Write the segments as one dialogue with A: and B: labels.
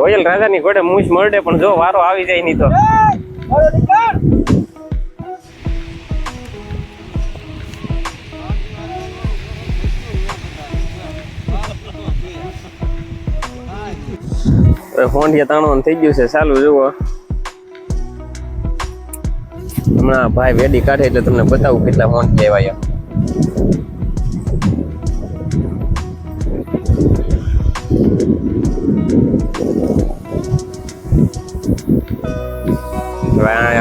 A: Royal રાજાની ઘોડે મૂછ મરડે પણ જો વારો આવી જાય નહીં તો હોંડિયા તાણવાનું થઈ ગયું છે ચાલુ જુઓ હમણાં ભાઈ વેડી કાઢે એટલે તમને બતાવું કેટલા હોંડિયા આવ્યા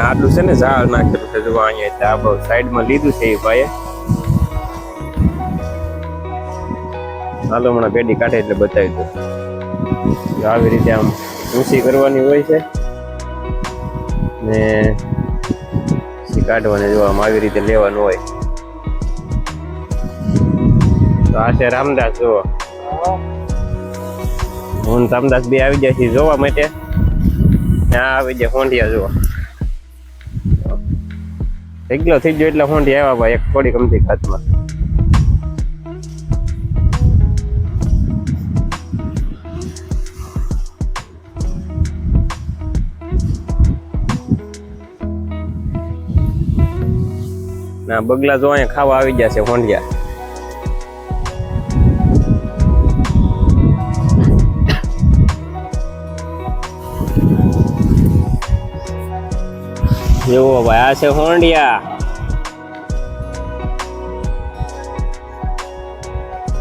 A: આટલું છે ને ઝાડ નાખેલું છે જોવા અહીંયા આ બહુ સાઈડમાં લીધું છે એ ભાઈએ હાલો હમણાં પેડી કાઢે એટલે બતાવી દઉં આવી રીતે આમ ઊંચી કરવાની હોય છે ને કાઢવાની જો આમ આવી રીતે લેવાનું હોય તો આ છે રામદાસ જુઓ હું રામદાસ બે આવી જાય છે જોવા માટે ત્યાં આવી જાય હોંડિયા જુઓ એકલો થઈ ગયો એટલે હોંડિયા આવ્યા ભાઈ એક થોડી કમથી હાથમાં ના બગલા જો અહીંયા ખાવા આવી ગયા છે હોંડિયા જેવો ભાઈ આ છે હોંડિયા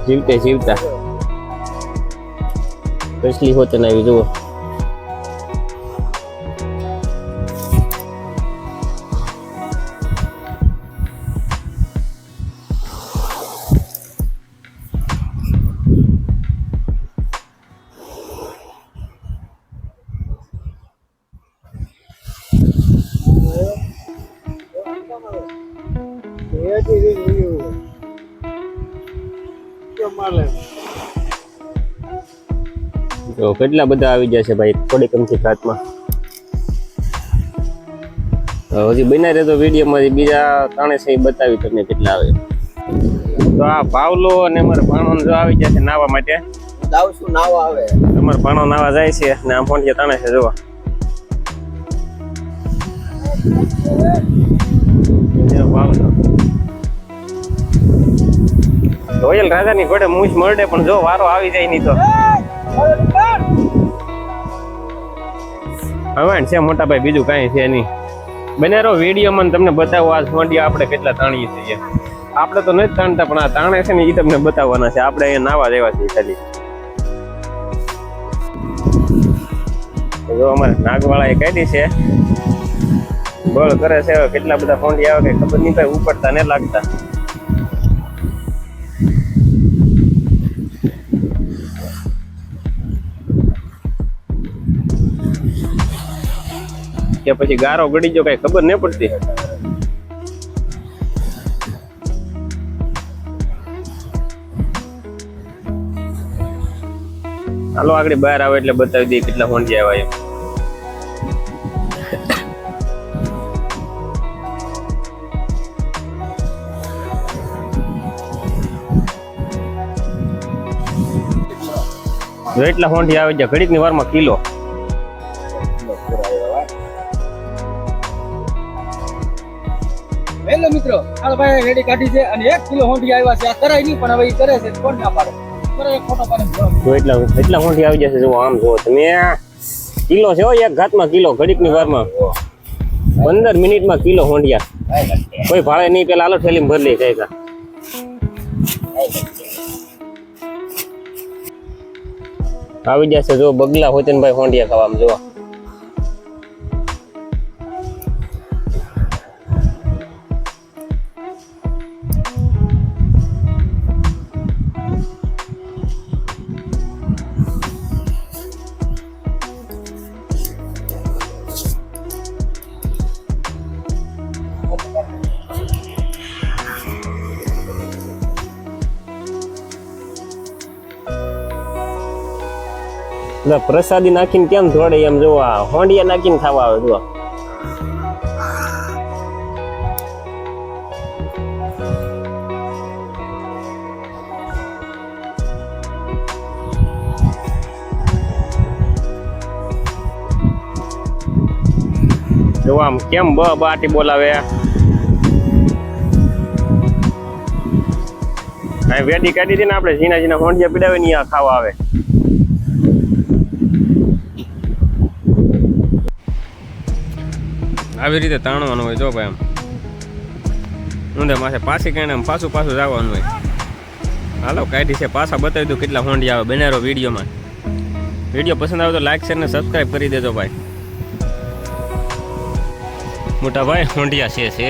A: જીવતે જીવતા કસલી હોતે ના આવી જુઓ તો કેટલા બધા આવી ગયા છે ભાઈ થોડી કમથી હાથમાં હજી બના રહેતો વિડીયોમાં બીજા ત્રણે છે એ બતાવી તમને કેટલા આવે તો આ પાવલો અને અમારે ભાણો જો આવી ગયા છે નાવા માટે
B: શું નાવા આવે
A: તમારે ભાણો નાવા જાય છે ને આમ ફોન તાણે છે જોવા રોયલ રાજાની ઘોડે મૂછ મરડે પણ જો વારો આવી જાય નહીં તો હવે છે મોટા ભાઈ બીજું કઈ છે નહીં બનેરો વિડીયોમાં તમને બતાવો આ હોંડિયા આપણે કેટલા તાણીએ છીએ આપણે તો નથી તાણતા પણ આ તાણે છે ને એ તમને બતાવવાના છે આપણે અહીંયા નાવા જેવા છીએ ખાલી જો અમારે નાગવાળા એ કાઢી છે બળ કરે છે કેટલા બધા હોંડિયા આવે કે ખબર નહીં કઈ ઉપડતા ને લાગતા કે પછી ગારો ગડી જો કઈ ખબર નહીં પડતી હાલો આગળ બહાર આવે એટલે બતાવી દઈએ કેટલા હોંડિયા આવ્યા એમ એટલા હોંડિયા આવે છે ઘડીક ની વારમાં કિલો
B: હેલો મિત્રો હાલ ભાઈ રેડી કાઢી છે અને 1 કિલો હોંડિયા આવ્યા છે આ કરાય નહીં પણ હવે ઈ કરે છે કોણ ના પાડે કરે એક ફોટો પાડે
A: જો એટલા હોંડિયા આવી જશે જો આમ જો તમે કિલો છે હો એક ઘાતમાં કિલો ઘડીક ની વારમાં 15 મિનિટમાં કિલો હોંડિયા કોઈ ભાડે નહીં પેલા આલો થેલીમાં ભરી લે જાય આવી જશે જો બગલા હોતે ને ભાઈ હોંડિયા ખાવામાં જો પ્રસાદી નાખીને કેમ થોડે એમ જોવા હોંડિયા નાખીને ખાવા આવે જો જો આમ કેમ બાટી બોલાવે આ વેડી કાઢી હતી ને આપણે ઝીણા ઝીણા હોંડિયા પીડાવે ને આ ખાવા આવે. આવી રીતે તાણવાનું હોય જો ભાઈ આમ ઊંધે માથે પાછી કાંઈ આમ પાછું પાછું જવાનું હોય. હાલો કાઢી છે પાછા બતાવી દઉં કેટલા હોંડિયા આવે બનારો વિડીયોમાં. વિડીયો પસંદ આવે તો લાઈક શેર ને સબસ્ક્રાઈબ કરી દેજો ભાઈ. મોટા ભાઈ હોંડિયા છે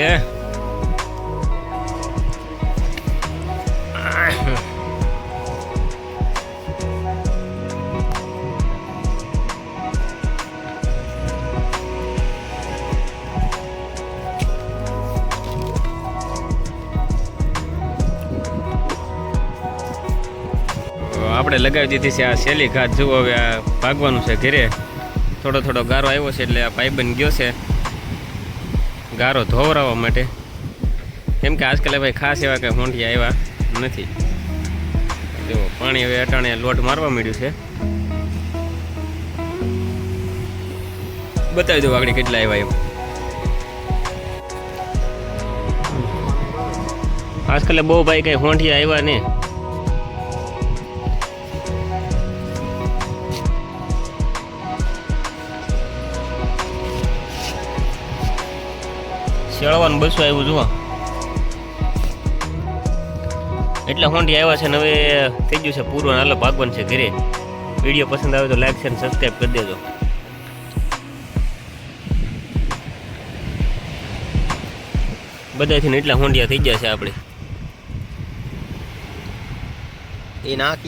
A: આપણે લગાવી દીધી છે આ શેલી ઘાટ. જુઓ હવે આ ભાગવાનું છે ઘરે. થોડો થોડો ગારો આવ્યો છે એટલે આ ભાઈબંધ ગયો છે ગારો ધોવરાવવા માટે. કેમ કે આજકાલ ભાઈ ખાસ એવા કંઈ હોંડિયા આવ્યા નથી. જો પાણી હવે અટાણે લોટ મારવા મળ્યું છે. બતાવી દો આગળ કેટલા આવ્યા એમ. આજકાલ બહુ ભાઈ કંઈ હોંડિયા આવ્યા ને. શેળવાનું બસો આવ્યું જુઓ એટલા હોંડી આવ્યા છે ને હવે થઈ ગયું છે પૂરું. હાલો ભાગવાનું છે ઘરે. વિડીયો પસંદ આવે તો લાઈક શેર સબસ્ક્રાઈબ કરી દેજો. બધાથી એટલા હોંડિયા થઈ ગયા છે આપણે.
C: એ નાખી